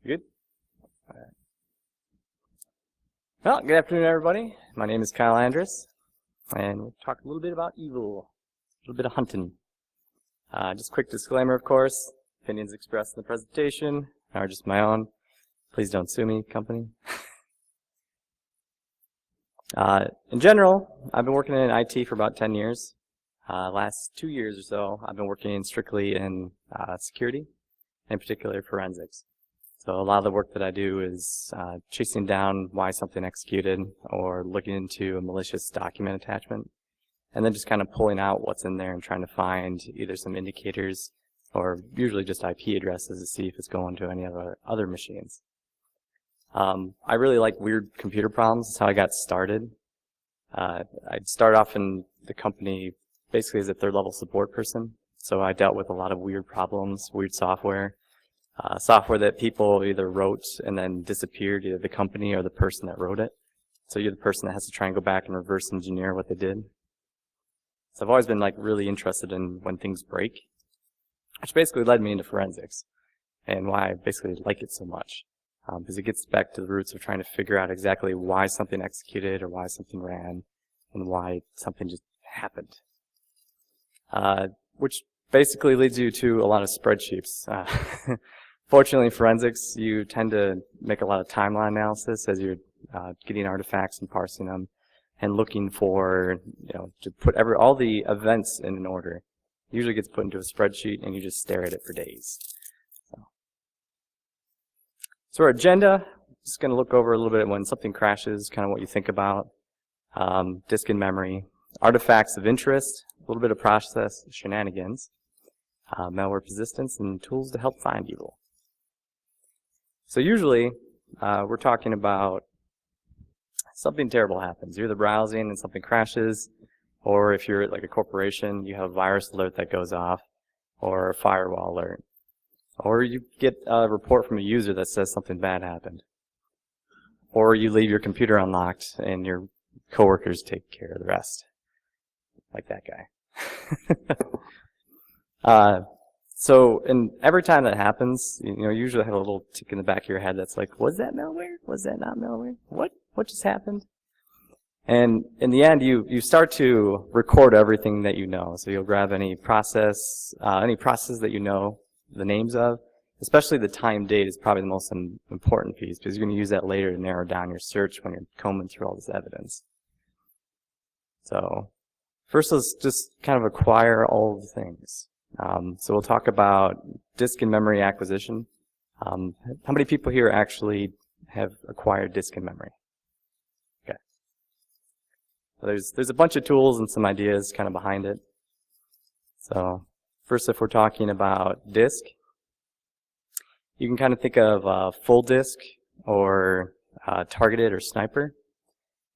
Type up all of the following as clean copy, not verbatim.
You good? All right. Well, good afternoon, everybody. My name is Kyle Andrus, and we'll talk a little bit about EVIL, a little bit of hunting. Just a quick disclaimer, of course, opinions expressed in the presentation are just my own. Please don't sue me, company. In general, I've been working in IT for about 10 years. Last 2 years or so, I've been working strictly in security, in particular forensics. So a lot of the work that I do is chasing down why something executed or looking into a malicious document attachment, and then just kind of pulling out what's in there and trying to find either some indicators or usually just IP addresses to see if it's going to any of our other machines. I really like weird computer problems. That's how I got started. I'd start off in the company basically as a third-level support person. So I dealt with a lot of weird problems, weird software. Software that people either wrote and then disappeared, either the company or the person that wrote it. So you're the person that has to try and go back and reverse engineer what they did. So I've always been like really interested in when things break, which basically led me into forensics and why I basically like it so much. Because it gets back to the roots of trying to figure out exactly why something executed or why something ran and why something just happened. Which basically leads you to a lot of spreadsheets. Fortunately, in forensics, you tend to make a lot of timeline analysis as you're getting artifacts and parsing them and looking for, to put all the events in an order. It usually gets put into a spreadsheet and you just stare at it for days. So our agenda, just going to look over a little bit when something crashes, kind of what you think about, disk and memory, artifacts of interest, a little bit of process shenanigans, malware persistence, and tools to help find evil. So usually, we're talking about something terrible happens. You're browsing and something crashes, or if you're at like a corporation, you have a virus alert that goes off, or a firewall alert. Or you get a report from a user that says something bad happened. Or you leave your computer unlocked and your coworkers take care of the rest. Like that guy. And every time that happens, you usually have a little tick in the back of your head that's like, was that malware? Was that not malware? What just happened? And in the end, you start to record everything that you know. So you'll grab any process that you know the names of. Especially the time date is probably the most important piece because you're going to use that later to narrow down your search when you're combing through all this evidence. So first, let's just kind of acquire all of the things. So we'll talk about disk and memory acquisition. How many people here actually have acquired disk and memory? Okay. So there's a bunch of tools and some ideas kind of behind it. So first, if we're talking about disk, you can kind of think of full disk or targeted or sniper.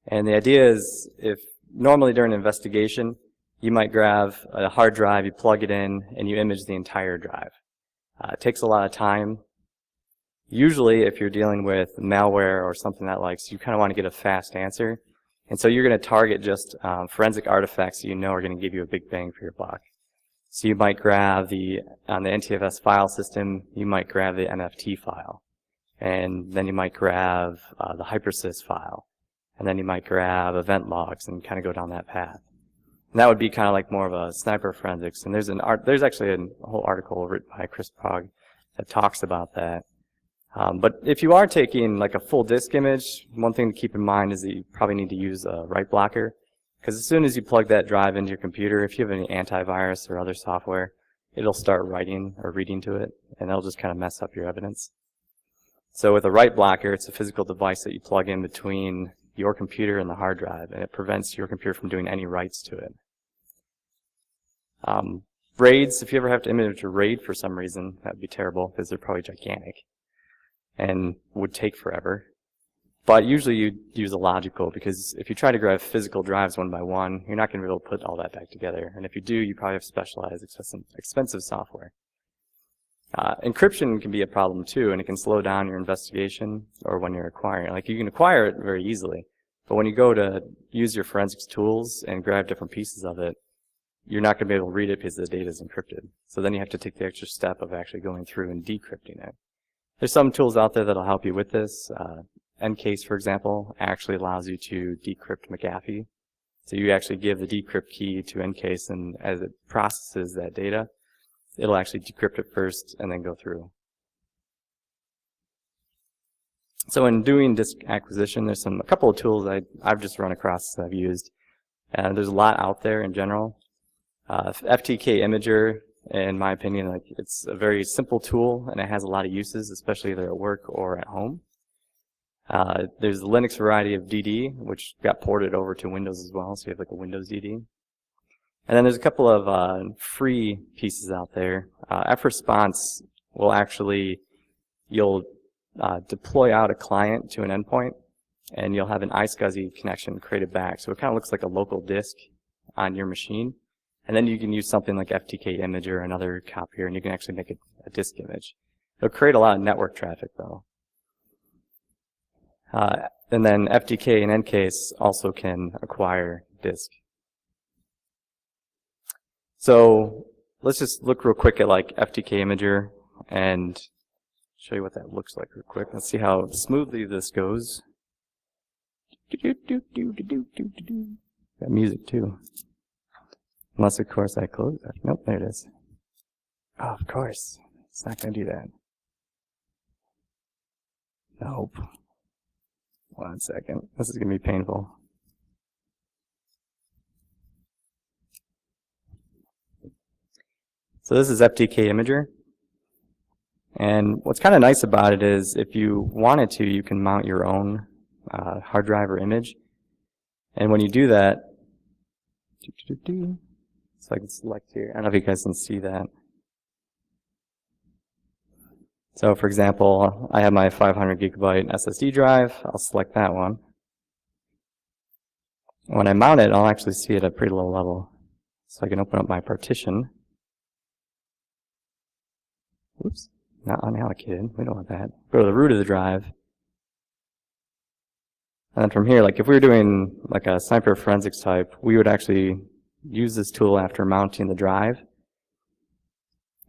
And the idea is if normally during an investigation, you might grab a hard drive, you plug it in, and you image the entire drive. It takes a lot of time. Usually, if you're dealing with malware or something that you kind of want to get a fast answer. And so you're going to target just forensic artifacts that you know are going to give you a big bang for your buck. So you might grab on the NTFS file system, you might grab the NFT file. And then you might grab the hypersys file. And then you might grab event logs and kind of go down that path. And that would be kind of like more of a sniper forensics. And there's actually a whole article written by Chris Pogg that talks about that. But if you are taking like a full disk image, one thing to keep in mind is that you probably need to use a write blocker. Because as soon as you plug that drive into your computer, if you have any antivirus or other software, it'll start writing or reading to it, and it'll just kind of mess up your evidence. So with a write blocker, it's a physical device that you plug in between your computer and the hard drive, and it prevents your computer from doing any writes to it. RAIDs, if you ever have to image a RAID for some reason, that would be terrible because they're probably gigantic and would take forever. But usually you use a logical because if you try to grab physical drives one by one, you're not going to be able to put all that back together. And if you do, you probably have specialized, expensive software. Encryption can be a problem too, and it can slow down your investigation or when you're acquiring. Like you can acquire it very easily, but when you go to use your forensics tools and grab different pieces of it, you're not going to be able to read it because the data is encrypted. So then you have to take the extra step of actually going through and decrypting it. There's some tools out there that'll help you with this. Ncase, for example, actually allows you to decrypt McAfee. So you actually give the decrypt key to Ncase, and as it processes that data, it'll actually decrypt it first and then go through. So in doing disk acquisition, there's a couple of tools I've just run across that I've used. There's a lot out there in general. FTK Imager, in my opinion, it's a very simple tool, and it has a lot of uses, especially either at work or at home. There's the Linux variety of DD, which got ported over to Windows as well, so you have like a Windows DD. And then there's a couple of free pieces out there. Fresponse will actually, you'll deploy out a client to an endpoint, and you'll have an iSCSI connection created back. So it kind of looks like a local disk on your machine. And then you can use something like FTK Imager or another copier, and you can actually make a disk image. It'll create a lot of network traffic, though. And then FTK and Ncase also can acquire disk. So let's just look real quick at like FTK Imager and show you what that looks like real quick. Let's see how smoothly this goes. Got music too. Unless, of course, I close that. Nope, there it is. Oh, of course. It's not going to do that. Nope. 1 second. This is going to be painful. So this is FTK Imager. And what's kind of nice about it is if you wanted to, you can mount your own hard drive or image. And when you do that, so I can select here. I don't know if you guys can see that. So for example, I have my 500 gigabyte SSD drive. I'll select that one. When I mount it, I'll actually see it at a pretty low level. So I can open up my partition. Whoops, not unallocated. We don't want that. Go to the root of the drive. And then from here, like if we were doing like a sniper forensics type, we would actually use this tool after mounting the drive.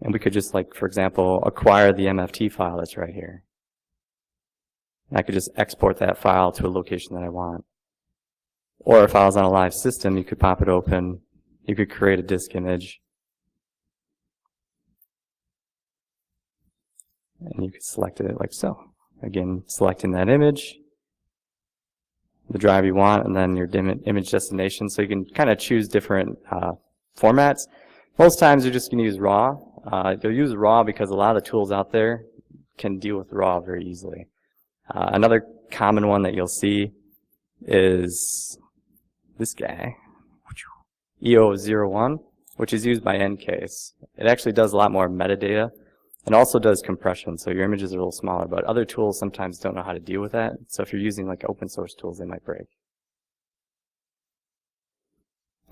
And we could just, like, for example, acquire the MFT file that's right here. And I could just export that file to a location that I want. Or if I was on a live system, you could pop it open. You could create a disk image. And you could select it like so. Again, selecting that image, the drive you want, and then your image destination. So you can kind of choose different formats. Most times you're just going to use RAW. You'll use RAW because a lot of the tools out there can deal with RAW very easily. Another common one that you'll see is this guy, EO01, which is used by Ncase. It actually does a lot more metadata and also does compression, so your images are a little smaller, but other tools sometimes don't know how to deal with that. So if you're using like open source tools, they might break.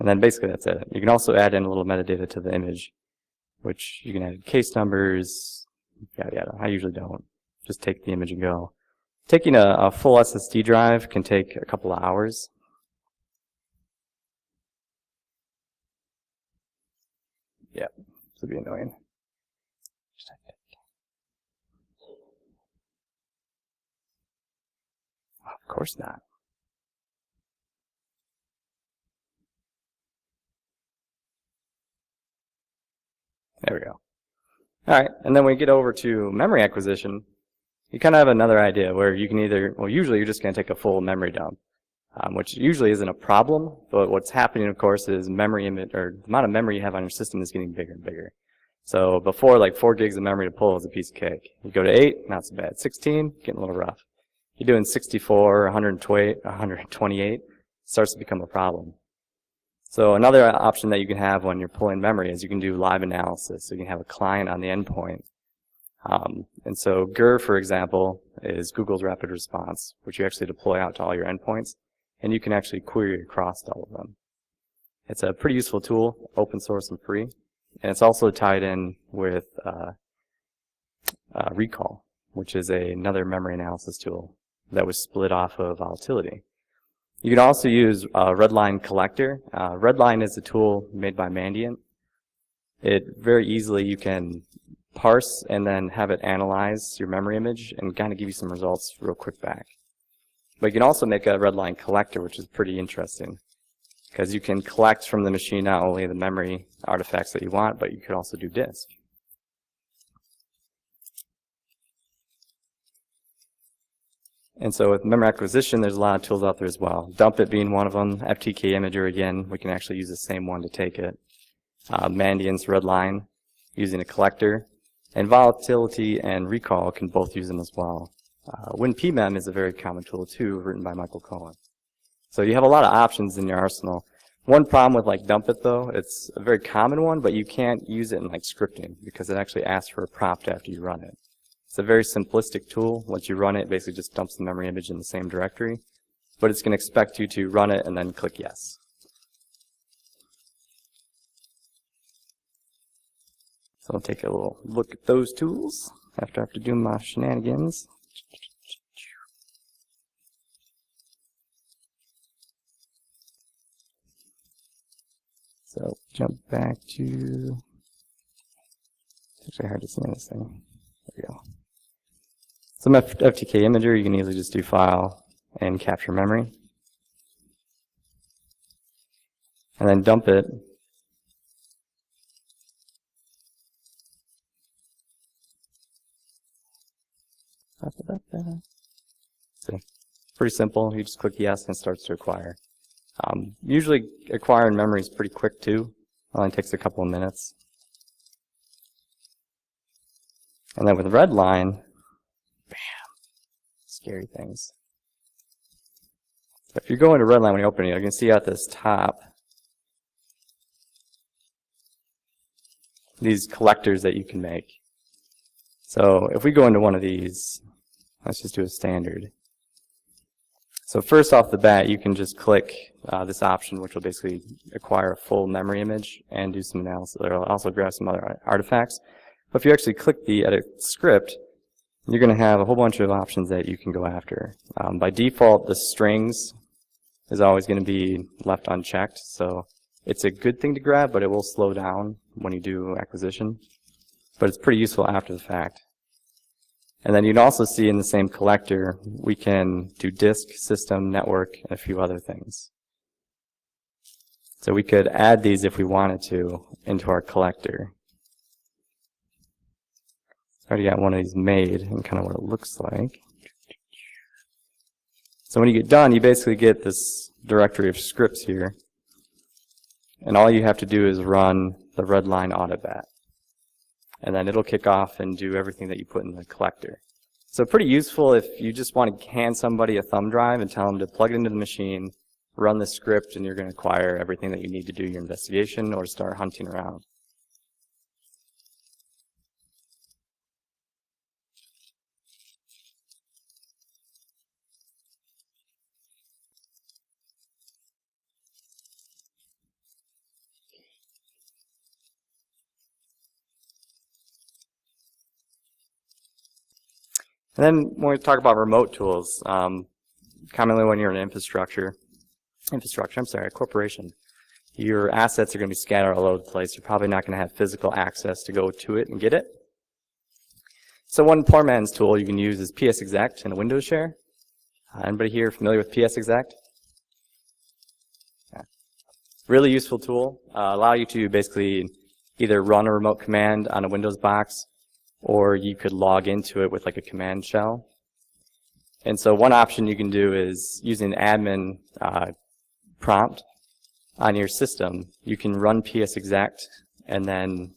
And then basically that's it. You can also add in a little metadata to the image, which you can add case numbers, yada yada. I usually don't. Just take the image and go. Taking a full SSD drive can take a couple of hours. Yeah, this would be annoying. Of course not. There we go. All right, and then when we get over to memory acquisition, you kind of have another idea where you can either, well, usually you're just going to take a full memory dump, which usually isn't a problem, but what's happening, of course, is memory image, or the amount of memory you have on your system is getting bigger and bigger. So before, like 4 gigs of memory to pull is a piece of cake. You go to 8, not so bad. 16, getting a little rough. You're doing 64, 128, starts to become a problem. So another option that you can have when you're pulling memory is you can do live analysis. So you can have a client on the endpoint. And so GrrCON, for example, is Google's rapid response, which you actually deploy out to all your endpoints, and you can actually query across all of them. It's a pretty useful tool, open source and free, and it's also tied in with Recall, which is another memory analysis tool that was split off of Volatility. You can also use Redline Collector. Redline is a tool made by Mandiant. It very easily, you can parse and then have it analyze your memory image and kind of give you some results real quick back. But you can also make a redline collector, which is pretty interesting, because you can collect from the machine not only the memory artifacts that you want, but you could also do disk. And so with memory acquisition, there's a lot of tools out there as well. Dump it being one of them. FTK Imager, again, we can actually use the same one to take it. Mandiant's redline, using a collector. And volatility and recall can both use them as well. WinPmem is a very common tool too, written by Michael Cohen. So you have a lot of options in your arsenal. One problem with like dump it though, it's a very common one, but you can't use it in like scripting because it actually asks for a prompt after you run it. It's a very simplistic tool. Once you run it, it basically just dumps the memory image in the same directory, but it's going to expect you to run it and then click yes. So I'll take a little look at those tools after doing my shenanigans. So jump back to, it's actually hard to see in this thing. There we go. So my FTK Imager, you can easily just do file and capture memory. And then dump it. So pretty simple. You just click yes and it starts to acquire. Usually acquiring memory is pretty quick too. It only takes a couple of minutes. And then with redline, bam, scary things. So if you go into redline when you open it, you can see at this top these collectors that you can make. So if we go into one of these, let's just do a standard. So first off the bat, you can just click this option, which will basically acquire a full memory image and do some analysis. It'll also grab some other artifacts. But if you actually click the edit script, you're going to have a whole bunch of options that you can go after. By default, the strings is always going to be left unchecked. So it's a good thing to grab, but it will slow down when you do acquisition. But it's pretty useful after the fact. And then you can also see in the same collector, we can do disk, system, network, and a few other things. So we could add these if we wanted to into our collector. I already got one of these made and kind of what it looks like. So when you get done, you basically get this directory of scripts here. And all you have to do is run the redline autobat. And then it'll kick off and do everything that you put in the collector. So pretty useful if you just want to hand somebody a thumb drive and tell them to plug it into the machine, run the script, and you're going to acquire everything that you need to do your investigation or start hunting around. And then when we talk about remote tools, commonly when you're in a corporation, your assets are going to be scattered all over the place. You're probably not going to have physical access to go to it and get it. So one poor man's tool you can use is PSExec in a Windows share. Anybody here familiar with PSExec? Yeah. Really useful tool. Allow you to basically either run a remote command on a Windows box, or you could log into it with like a command shell. And so one option you can do is using admin prompt on your system. You can run PSExec and then,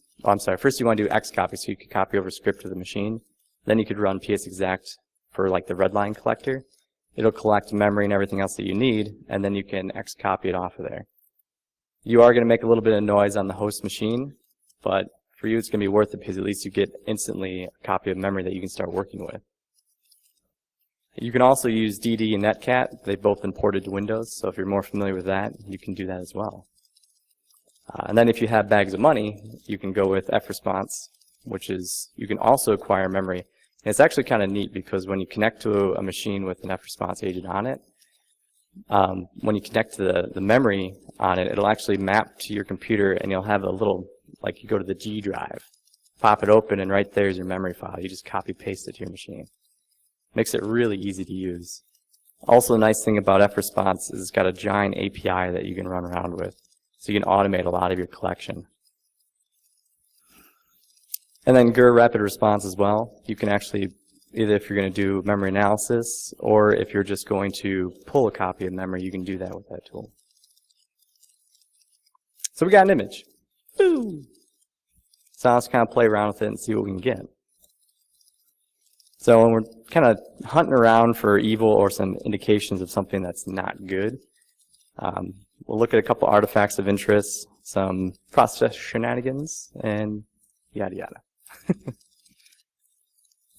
first you want to do xcopy so you can copy over script to the machine. Then you could run PSExec for like the redline collector. It'll collect memory and everything else that you need, and then you can xcopy it off of there. You are going to make a little bit of noise on the host machine, but for you, it's going to be worth it because at least you get instantly a copy of memory that you can start working with. You can also use DD and Netcat. They've both been ported to Windows, so if you're more familiar with that, you can do that as well. And then if you have bags of money, you can go with fresponse, which is, you can also acquire memory. And it's actually kind of neat because when you connect to a machine with an fresponse agent on it, when you connect to the memory on it, it'll actually map to your computer and you'll have a little, like you go to the G drive. pop it open, and right there's your memory file. You just copy paste it to your machine. Makes it really easy to use. Also, a nice thing about F-Response is it's got a giant API that you can run around with, so you can automate a lot of your collection. And then GrrCON Rapid Response as well. You can actually, either if you're going to do memory analysis, or if you're just going to pull a copy of memory, you can do that with that tool. So we got an image. Woo! So now let's kind of play around with it and see what we can get. So when we're kind of hunting around for evil or some indications of something that's not good, we'll look at a couple artifacts of interest, some process shenanigans, and yada yada.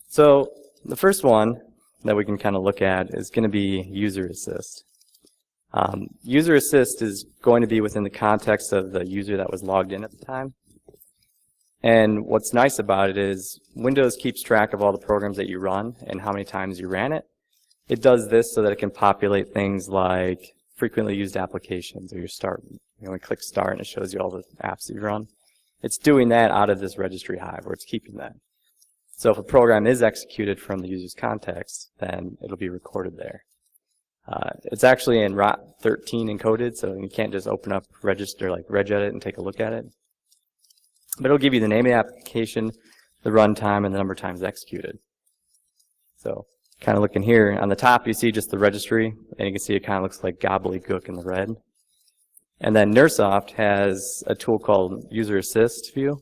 So the first one that we can kind of look at is going to be user assist. User assist is going to be within the context of the user that was logged in at the time. And what's nice about it is Windows keeps track of all the programs that you run and how many times you ran it. It does this so that it can populate things like frequently used applications, or your start. You know, click start and it shows you all the apps that you run. It's doing that out of this registry hive where it's keeping that. So if a program is executed from the user's context, then it'll be recorded there. It's actually in ROT13 encoded, so you can't just open up register like regedit and take a look at it. But it'll give you the name of the application, the runtime, and the number of times executed. So kind of looking here, on the top you see just the registry, and you can see it kind of looks like gobbledygook in the red. And then Neursoft has a tool called User Assist View,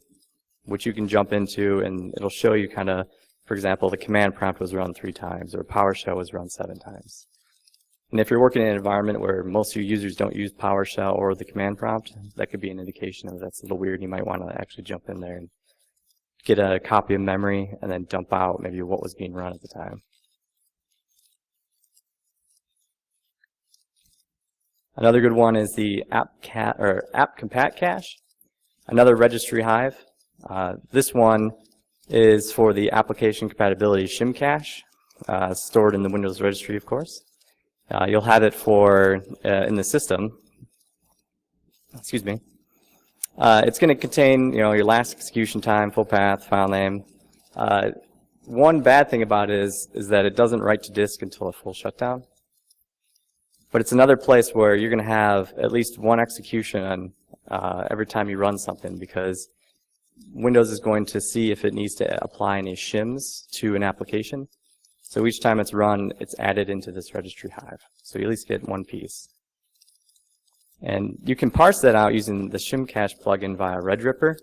which you can jump into, and it'll show you kind of, for example, the command prompt was run 3 times, or PowerShell was run 7 times. And if you're working in an environment where most of your users don't use PowerShell or the command prompt, that could be an indication of that's a little weird. You might want to actually jump in there and get a copy of memory and then dump out maybe what was being run at the time. Another good one is the app compat cache, another registry hive. This one is for the application compatibility shim cache, stored in the Windows registry, of course. You'll have it for in the system. Excuse me. It's going to contain, your last execution time, full path, file name. One bad thing about it is that it doesn't write to disk until a full shutdown. But it's another place where you're going to have at least one execution every time you run something, because Windows is going to see if it needs to apply any shims to an application. So each time it's run, it's added into this registry hive. So you at least get one piece. And you can parse that out using the shim cache plugin via Redripper.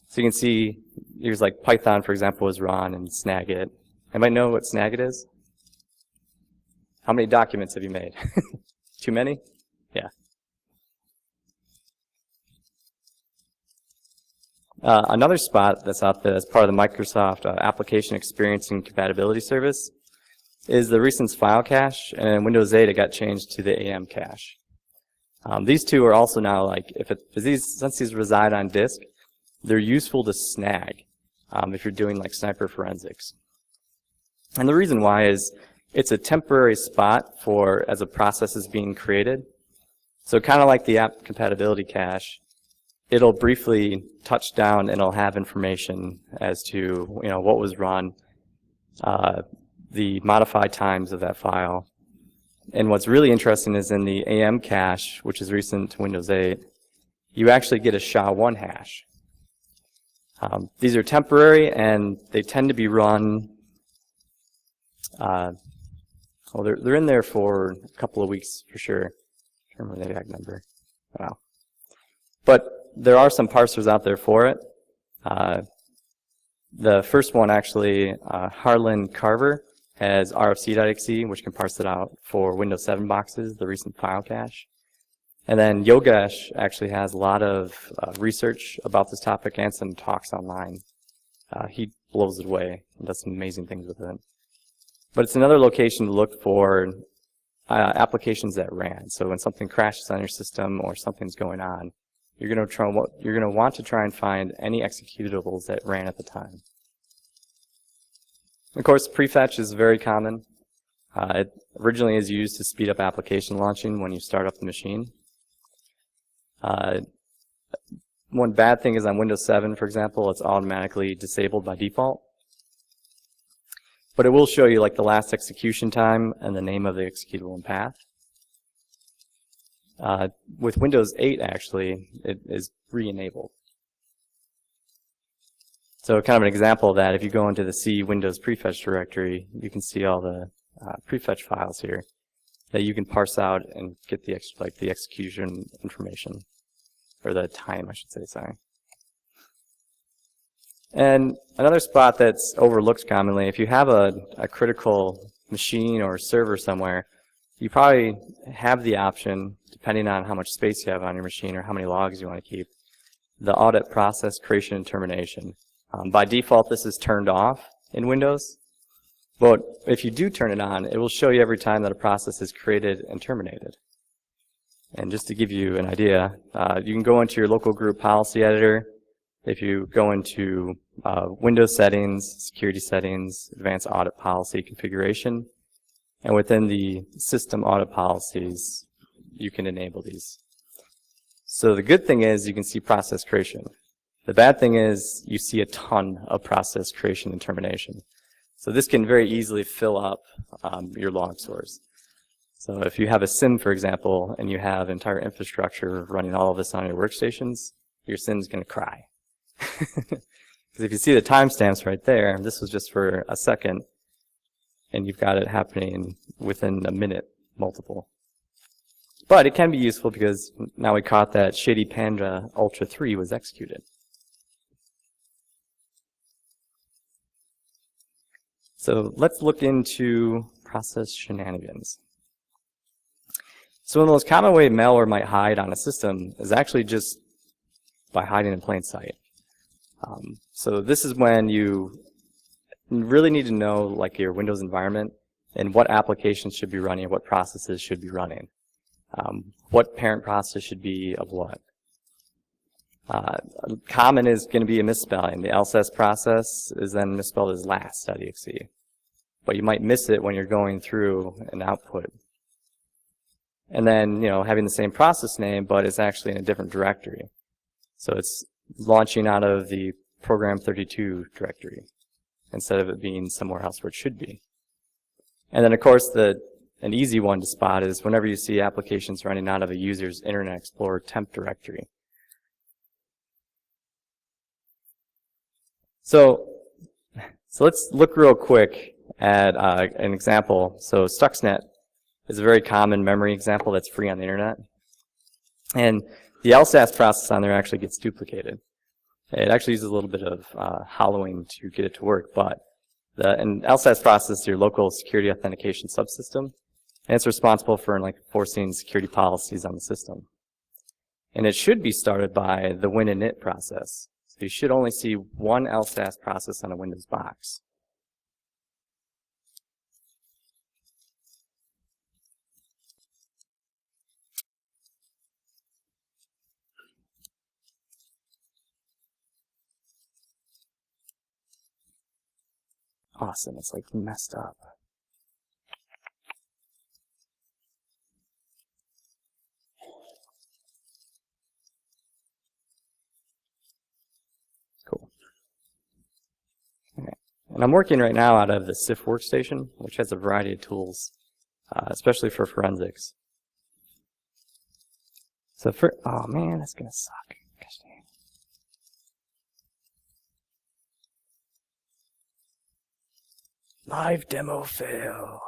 So you can see, here's like Python, for example, is run, and Snagit. Anybody know what Snagit is? How many documents have you made? Too many? Yeah. Another spot that's out there as part of the Microsoft Application Experience and Compatibility Service is the recent file cache, and in Windows 8 it got changed to the AM cache. These two are also now, like, since these reside on disk, they're useful to snag if you're doing like sniper forensics. And the reason why is it's a temporary spot for as a process is being created. So kind of like the app compatibility cache, it'll briefly touch down and it'll have information as to what was run, the modified times of that file. And what's really interesting is in the AM cache, which is recent to Windows 8, you actually get a SHA-1 hash. These are temporary and they tend to be run, they're in there for a couple of weeks for sure. I can't remember the exact number. Wow. But there are some parsers out there for it. The first one actually, Harlan Carver, has RFC.exe, which can parse it out for Windows 7 boxes, the recent file cache. And then Yogesh actually has a lot of research about this topic and some talks online. He blows it away and does some amazing things with it. But it's another location to look for applications that ran. So when something crashes on your system or something's going on, you're going to want to try and find any executables that ran at the time. Of course, prefetch is very common. It originally is used to speed up application launching when you start up the machine. one bad thing is on Windows 7, for example, it's automatically disabled by default. But it will show you like the last execution time and the name of the executable and path. With Windows 8, actually, it is re-enabled. So kind of an example of that, if you go into the C Windows prefetch directory, you can see all the prefetch files here that you can parse out and get the execution information, or the time, I should say, sorry. And another spot that's overlooked commonly, if you have a critical machine or server somewhere, you probably have the option, depending on how much space you have on your machine or how many logs you want to keep, the audit process creation and termination. By default, this is turned off in Windows, but if you do turn it on, it will show you every time that a process is created and terminated. And just to give you an idea, you can go into your local group policy editor. If you go into Windows settings, security settings, advanced audit policy configuration, and within the system audit policies, you can enable these. So the good thing is you can see process creation. The bad thing is you see a ton of process creation and termination. So this can very easily fill up your log source. So if you have a SIM, for example, and you have entire infrastructure running all of this on your workstations, your SIM's going to cry. Because if you see the timestamps right there, this was just for a second, and you've got it happening within a minute, multiple. But it can be useful because now we caught that Shady Panda Ultra 3 was executed. So let's look into process shenanigans. So one of the most common way malware might hide on a system is actually just by hiding in plain sight. So this is when you really need to know like your Windows environment and what applications should be running, what processes should be running, what parent process should be of what. Common is going to be a misspelling. The LSS process is then misspelled as last.exe. But you might miss it when you're going through an output. And then, having the same process name, but it's actually in a different directory. So it's launching out of the program 32 directory instead of it being somewhere else where it should be. And then, of course, an easy one to spot is whenever you see applications running out of a user's Internet Explorer temp directory. So let's look real quick at an example. So Stuxnet is a very common memory example that's free on the internet. And the LSAS process on there actually gets duplicated. It actually uses a little bit of hollowing to get it to work, but an LSAS process is your local security authentication subsystem, and it's responsible for enforcing security policies on the system. And it should be started by the win init process. So you should only see one LSAS process on a Windows box. Awesome, it's like messed up. Cool. Okay. And I'm working right now out of the CIF workstation, which has a variety of tools, especially for forensics. So oh man, that's gonna suck. Gosh dang. Live demo fail.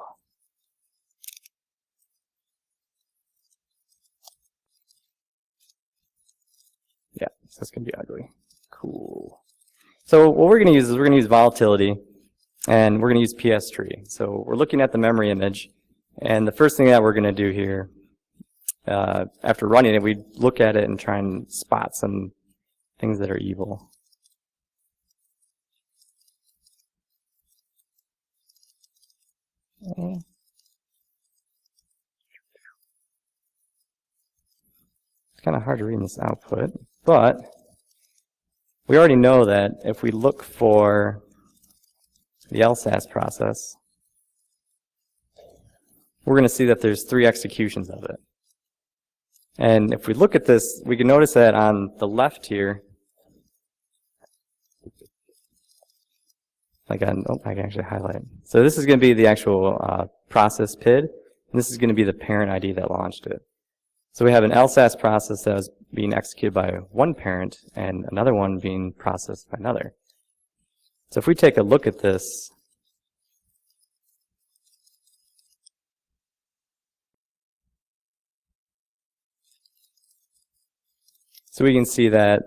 Yeah, so it's going to be ugly. Cool. So what we're going to use is we're going to use volatility, and we're going to use PS tree. So we're looking at the memory image, and the first thing that we're going to do here, after running it, we look at it and try and spot some things that are evil. Okay. It's kind of hard to read in this output, but we already know that if we look for the LSAS process, we're going to see that there's 3 executions of it. And if we look at this, we can notice that on the left here, I can actually highlight. So this is going to be the actual process PID, and this is going to be the parent ID that launched it. So we have an LSAS process that was being executed by one parent and another one being processed by another. So if we take a look at this, so we can see that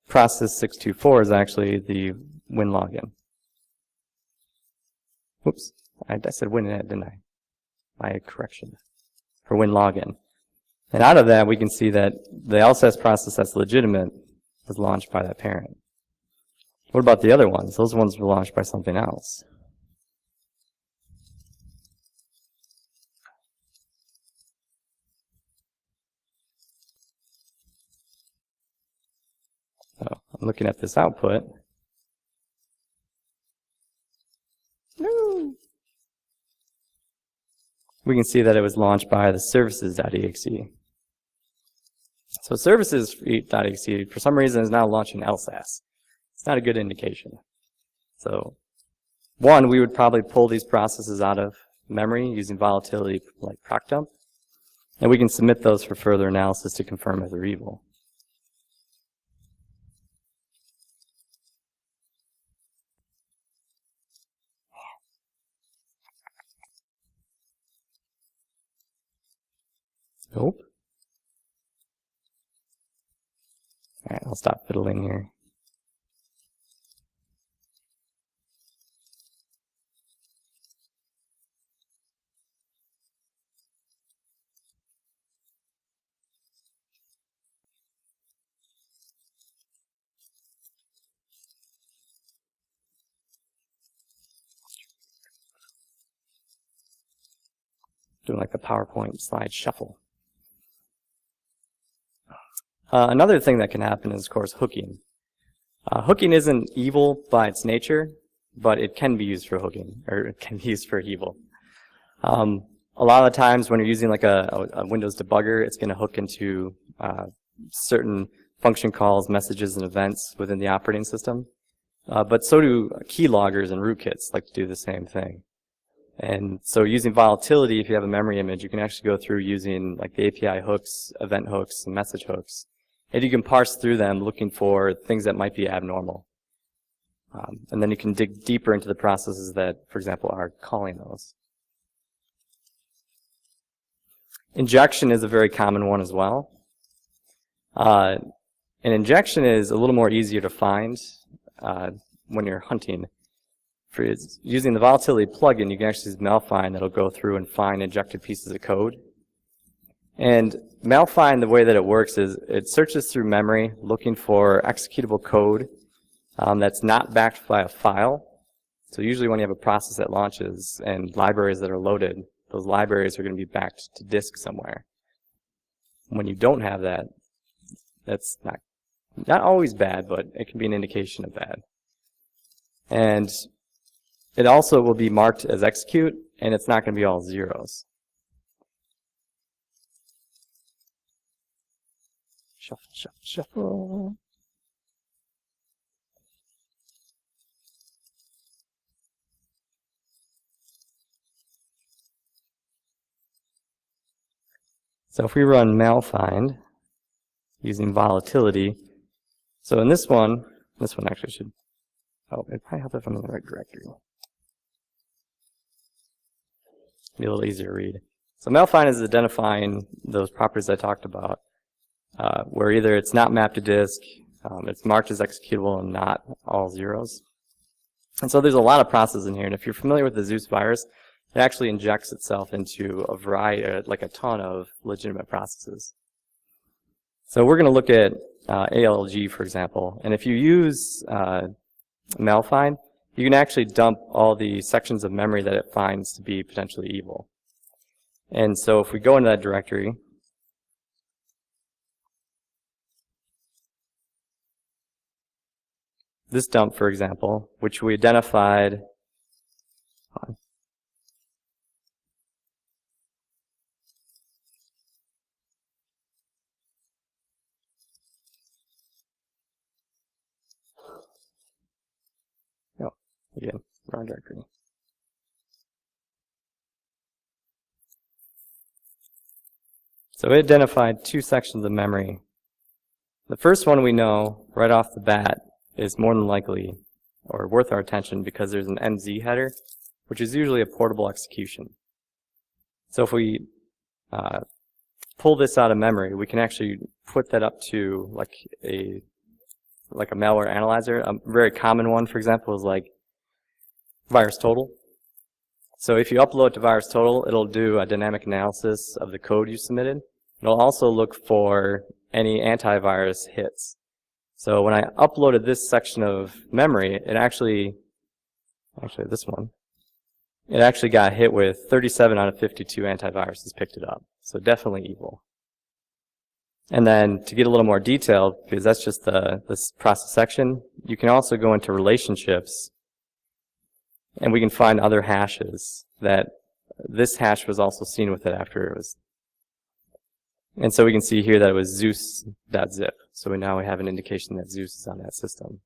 process 624 is actually the win login. Whoops, I said win init, didn't I? My correction for win login. And out of that, we can see that the LSAS process that's legitimate was launched by that parent. What about the other ones? Those ones were launched by something else. So I'm looking at this output. We can see that it was launched by the services.exe. So services.exe, for some reason, is now launching LSAS. It's not a good indication. So, one, we would probably pull these processes out of memory using volatility like procdump, and we can submit those for further analysis to confirm if they're evil. Nope. All right, I'll stop fiddling here. Doing like a PowerPoint slide shuffle. Another thing that can happen is, of course, hooking. Hooking isn't evil by its nature, but it can be used for hooking, or it can be used for evil. A lot of the times when you're using like a Windows debugger, it's going to hook into certain function calls, messages, and events within the operating system. But so do keyloggers and rootkits like to do the same thing. And so using volatility, if you have a memory image, you can actually go through using like the API hooks, event hooks, and message hooks. And you can parse through them looking for things that might be abnormal. And then you can dig deeper into the processes that, for example, are calling those. Injection is a very common one as well. An injection is a little more easier to find when you're hunting. For using the volatility plugin, you can actually use malfind that'll go through and find injected pieces of code. And malfind, the way that it works is it searches through memory looking for executable code that's not backed by a file. So usually when you have a process that launches and libraries that are loaded, those libraries are going to be backed to disk somewhere. When you don't have that, that's not always bad, but it can be an indication of bad. And it also will be marked as execute, and it's not going to be all zeros. Shuffle, shuffle, shuffle. So if we run malfind using volatility, so in this one actually should, it'd probably help if I'm in the right directory. Be a little easier to read. So malfind is identifying those properties I talked about, where either it's not mapped to disk, it's marked as executable and not all zeros. And so there's a lot of processes in here, and if you're familiar with the Zeus virus, it actually injects itself into a variety, like a ton of legitimate processes. So we're going to look at ALG, for example, and if you use malfind, you can actually dump all the sections of memory that it finds to be potentially evil. And so if we go into that directory, this dump, for example, which we identified, again, wrong directory. So we identified two sections of memory. The first one we know right off the bat is more than likely or worth our attention because there's an MZ header, which is usually a portable execution. So if we pull this out of memory, we can actually put that up to like a malware analyzer. A very common one, for example, is like VirusTotal. So if you upload to VirusTotal, it'll do a dynamic analysis of the code you submitted. It'll also look for any antivirus hits. So when I uploaded this section of memory, it actually this one, it actually got hit with 37 out of 52 antiviruses picked it up. So definitely evil. And then to get a little more detailed, because that's just this process section, you can also go into relationships and we can find other hashes that this hash was also seen with it after it was. And so we can see here that it was Zeus.zip. So now we have an indication that Zeus is on that system.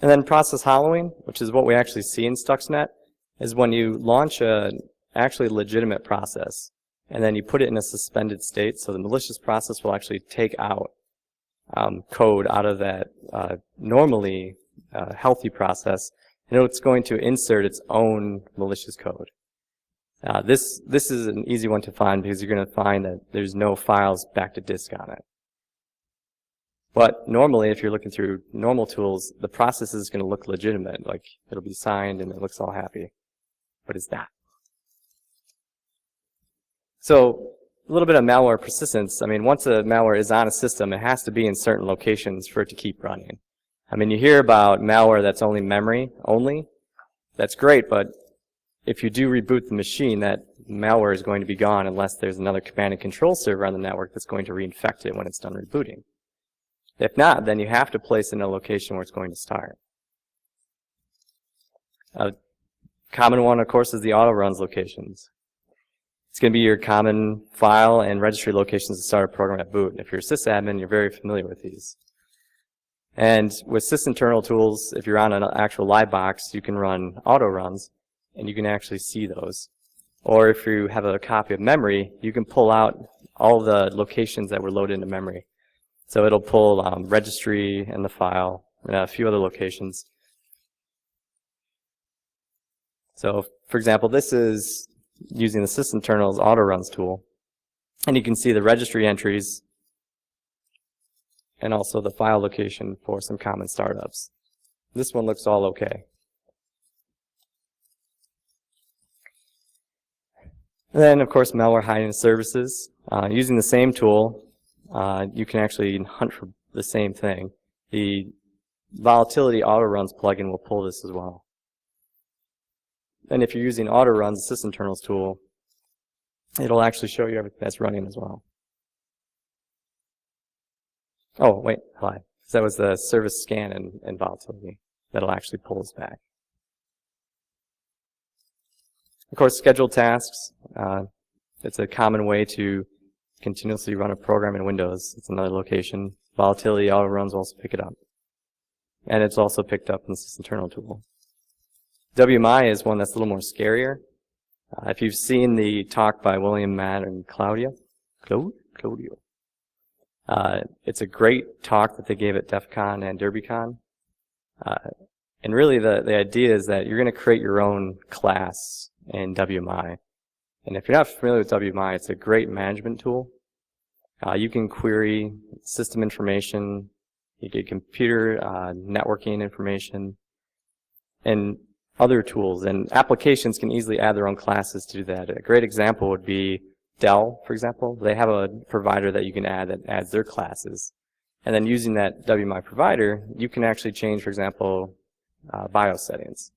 And then process hollowing, which is what we actually see in Stuxnet, is when you launch an actually legitimate process, and then you put it in a suspended state, so the malicious process will actually take out code out of that normally healthy process, and it's going to insert its own malicious code. This is an easy one to find because you're going to find that there's no files back to disk on it. But normally, if you're looking through normal tools, the process is going to look legitimate, like it'll be signed and it looks all happy. But it's not. So a little bit of malware persistence. I mean, once a malware is on a system, it has to be in certain locations for it to keep running. I mean, you hear about malware that's only memory only. That's great, but if you do reboot the machine, that malware is going to be gone unless there's another command and control server on the network that's going to reinfect it when it's done rebooting. If not, then you have to place it in a location where it's going to start. A common one, of course, is the auto runs locations. It's going to be your common file and registry locations to start a program at boot. If you're a sysadmin, you're very familiar with these. And with sysinternal tools, if you're on an actual live box, you can run auto runs, and you can actually see those. Or if you have a copy of memory, you can pull out all the locations that were loaded into memory. So it'll pull registry and the file and a few other locations. So, for example, this is using the sysinternal's auto runs tool. And you can see the registry entries and also the file location for some common startups. This one looks all okay. And then, of course, malware hiding services. Using the same tool, you can actually hunt for the same thing. The volatility auto runs plugin will pull this as well. And if you're using auto runs, the sysinternals tool, it'll actually show you everything that's running as well. Oh, wait, I lied. That was the service scan and volatility that'll actually pull us back. Of course, scheduled tasks. It's a common way to continuously run a program in Windows. It's another location. Volatility auto runs will also pick it up. And it's also picked up in the sysinternal tool. WMI is one that's a little more scarier. If you've seen the talk by William, Matt, and Claudio, it's a great talk that they gave at DEF CON and DerbyCon. And really the idea is that you're going to create your own class in WMI. And if you're not familiar with WMI, it's a great management tool. You can query system information, you get computer networking information, and other tools. And applications can easily add their own classes to do that. A great example would be Dell, for example. They have a provider that you can add that adds their classes. And then using that WMI provider, you can actually change, for example, BIOS settings.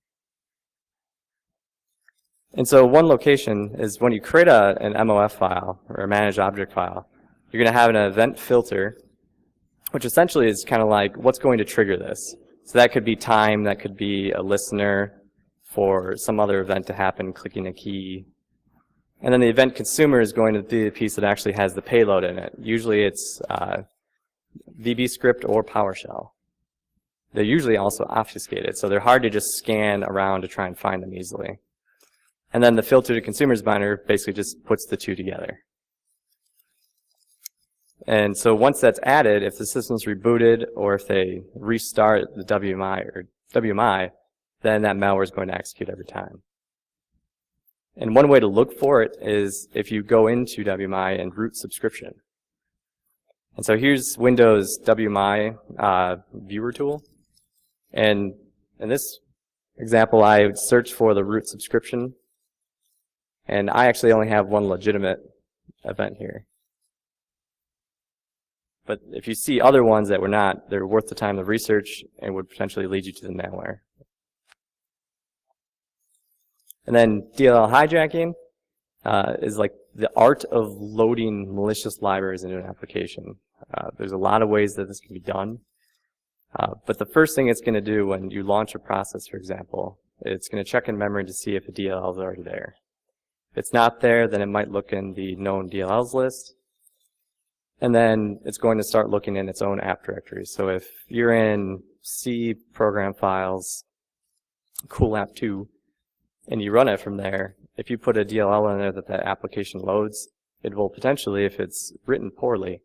And so one location is when you create an MOF file or a managed object file, you're going to have an event filter, which essentially is kind of like what's going to trigger this. So that could be time, that could be a listener for some other event to happen, clicking a key. And then the event consumer is going to be the piece that actually has the payload in it. Usually it's VB script or PowerShell. They're usually also obfuscated, so they're hard to just scan around to try and find them easily. And then the filter to consumers binder basically just puts the two together. And so once that's added, if the system's rebooted or if they restart the WMI, then that malware is going to execute every time. And one way to look for it is if you go into WMI and root subscription. And so here's Windows WMI viewer tool. And in this example, I would search for the root subscription. And I actually only have one legitimate event here. But if you see other ones that were not, they're worth the time of research and would potentially lead you to the malware. And then DLL hijacking is like the art of loading malicious libraries into an application. There's a lot of ways that this can be done. But the first thing it's going to do when you launch a process, for example, it's going to check in memory to see if a DLL is already there. If it's not there, then it might look in the known DLLs list. And then it's going to start looking in its own app directory. So if you're in C program files, cool app 2, and you run it from there, if you put a DLL in there that application loads, it will potentially, if it's written poorly,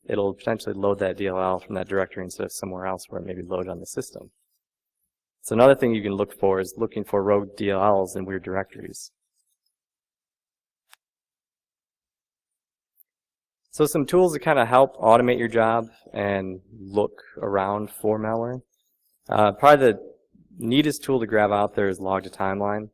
it'll potentially load that DLL from that directory instead of somewhere else where it may be loaded on the system. So another thing you can look for is looking for rogue DLLs in weird directories. So some tools that kind of help automate your job and look around for malware. Probably the neatest tool to grab out there is log to timeline.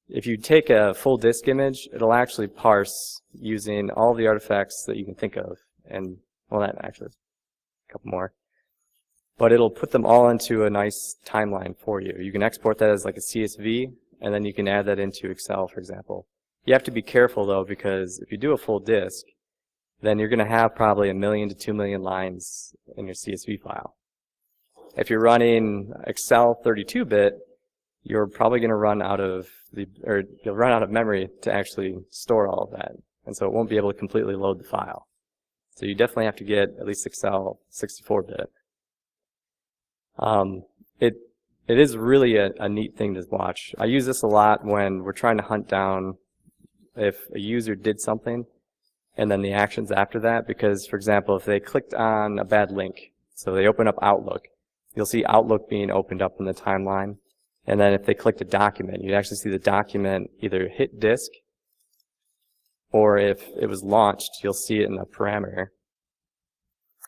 If you take a full disk image, it'll actually parse using all the artifacts that you can think of. And, well, that actually is a couple more. But it'll put them all into a nice timeline for you. You can export that as like a CSV, and then you can add that into Excel, for example. You have to be careful, though, because if you do a full disk, then you're going to have probably 1 million to 2 million lines in your CSV file. If you're running Excel 32-bit, you're probably going to run out of you'll run out of memory to actually store all of that. And so it won't be able to completely load the file. So you definitely have to get at least Excel 64-bit. It is really a neat thing to watch. I use this a lot when we're trying to hunt down if a user did something and then the actions after that, because, for example, if they clicked on a bad link, so they open up Outlook, you'll see Outlook being opened up in the timeline. And then if they clicked a document, you'd actually see the document either hit disk, or if it was launched, you'll see it in the parameter.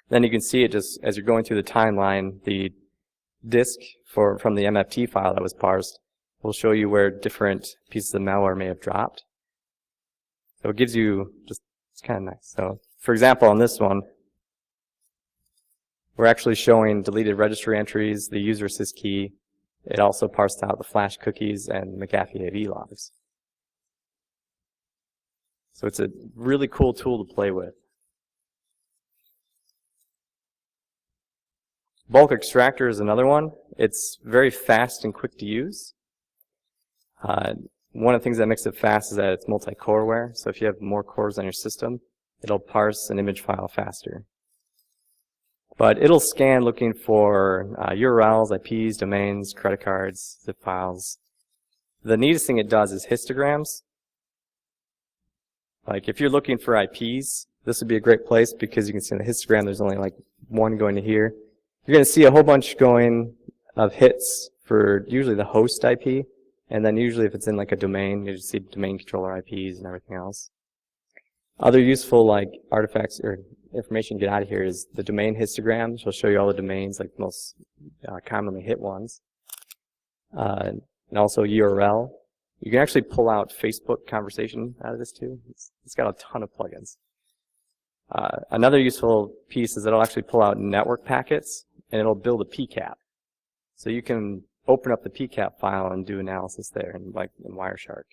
Then you can see it just as you're going through the timeline, the disk from the MFT file that was parsed will show you where different pieces of malware may have dropped. So it gives you just, it's kind of nice. So, for example, on this one, we're actually showing deleted registry entries, the user sys key. It also parsed out the flash cookies and McAfee AV logs. So it's a really cool tool to play with. Bulk extractor is another one. It's very fast and quick to use. One of the things that makes it fast is that it's multi-coreware. So if you have more cores on your system, it'll parse an image file faster. But it'll scan looking for URLs, IPs, domains, credit cards, zip files. The neatest thing it does is histograms. Like if you're looking for IPs, this would be a great place because you can see in the histogram there's only like one going to here. You're going to see a whole bunch going of hits for usually the host IP, and then usually if it's in like a domain, you just see domain controller IPs and everything else. Other useful like artifacts or information you get out of here is the domain histogram, which will show you all the domains, like the most commonly hit ones. And also URL. You can actually pull out Facebook conversation out of this too. It's got a ton of plugins. Another useful piece is it'll actually pull out network packets, and it'll build a PCAP. So you can open up the PCAP file and do analysis there, like in Wireshark.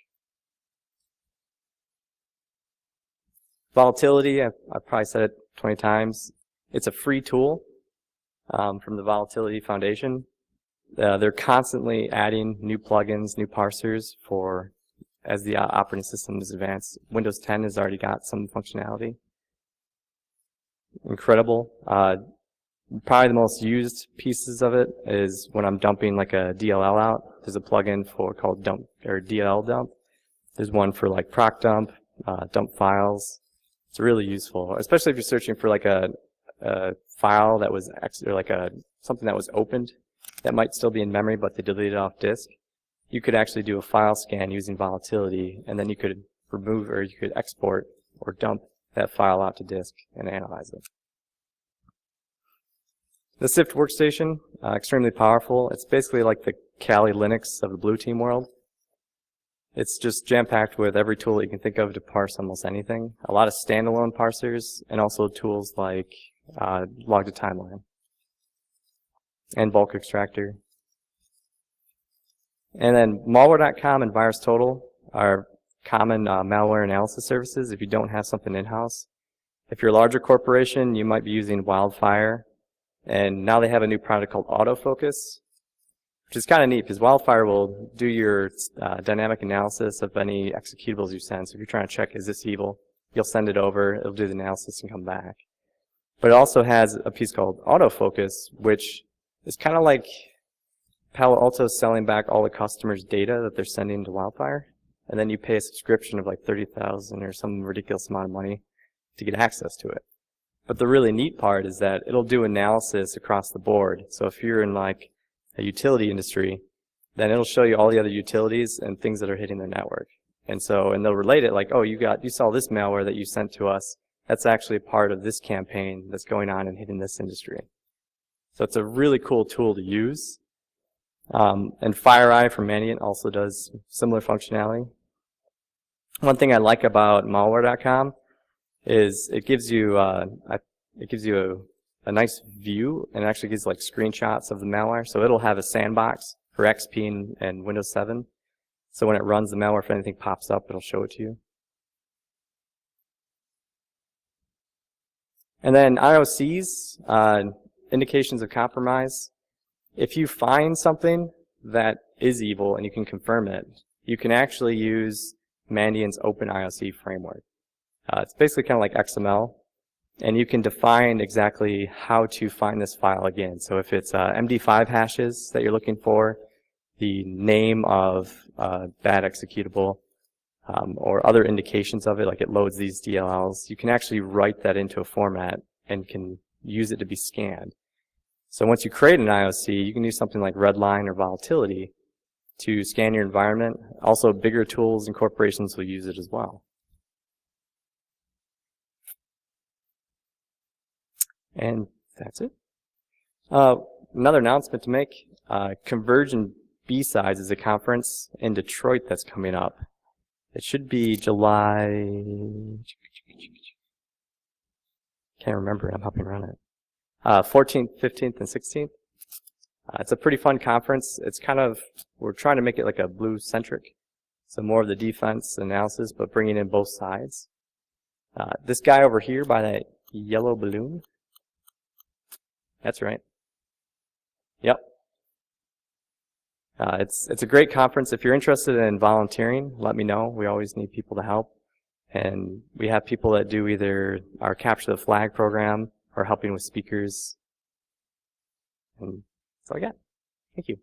Volatility, I've probably said it 20 times. It's a free tool. from the Volatility Foundation. They're constantly adding new plugins, new parsers for as the operating system is advanced. Windows 10 has already got some functionality. Incredible. Probably the most used pieces of it is when I'm dumping like a DLL out. There's a plugin for called dump or DLL dump. There's one for like proc dump, dump files. It's really useful, especially if you're searching for like a file that was or like something that was opened that might still be in memory, but they deleted it off disk. You could actually do a file scan using volatility, and then you could remove or you could export or dump that file out to disk and analyze it. The SIFT workstation, extremely powerful. It's basically like the Kali Linux of the blue team world. It's just jam-packed with every tool that you can think of to parse almost anything. A lot of standalone parsers, and also tools like log to timeline and bulk extractor. And then malware.com and VirusTotal are common malware analysis services if you don't have something in-house. If you're a larger corporation, you might be using Wildfire. And now they have a new product called Autofocus, which is kind of neat because Wildfire will do your dynamic analysis of any executables you send. So if you're trying to check, is this evil, you'll send it over, it'll do the analysis and come back. But it also has a piece called Autofocus, which is kind of like Palo Alto selling back all the customers' data that they're sending to Wildfire. And then you pay a subscription of like $30,000 or some ridiculous amount of money to get access to it. But the really neat part is that it'll do analysis across the board. So if you're in like a utility industry, then it'll show you all the other utilities and things that are hitting their network. And they'll relate it like, oh, you saw this malware that you sent to us. That's actually a part of this campaign that's going on and hitting this industry. So it's a really cool tool to use. And FireEye from Mandiant also does similar functionality. One thing I like about malware.com is it gives you a nice view, and it actually gives like screenshots of the malware. So it'll have a sandbox for XP and Windows 7. So when it runs the malware, if anything pops up, it'll show it to you. And then IOCs, indications of compromise. If you find something that is evil and you can confirm it, you can actually use Mandiant's Open IOC framework. It's basically kind of like XML, and you can define exactly how to find this file again. So if it's MD5 hashes that you're looking for, the name of bad executable, or other indications of it, like it loads these DLLs, you can actually write that into a format and can use it to be scanned. So once you create an IOC, you can use something like Redline or Volatility to scan your environment. Also, bigger tools and corporations will use it as well. And that's it. Another announcement to make. Convergent B-Sides is a conference in Detroit that's coming up. It should be July... Can't remember, I'm hopping around it. 14th, 15th, and 16th. It's a pretty fun conference. It's kind of, we're trying to make it like a blue-centric. So more of the defense analysis, but bringing in both sides. This guy over here by that yellow balloon. That's right. Yep. It's a great conference. If you're interested in volunteering, let me know. We always need people to help. And we have people that do either our Capture the Flag program or helping with speakers. And that's all I got. Thank you.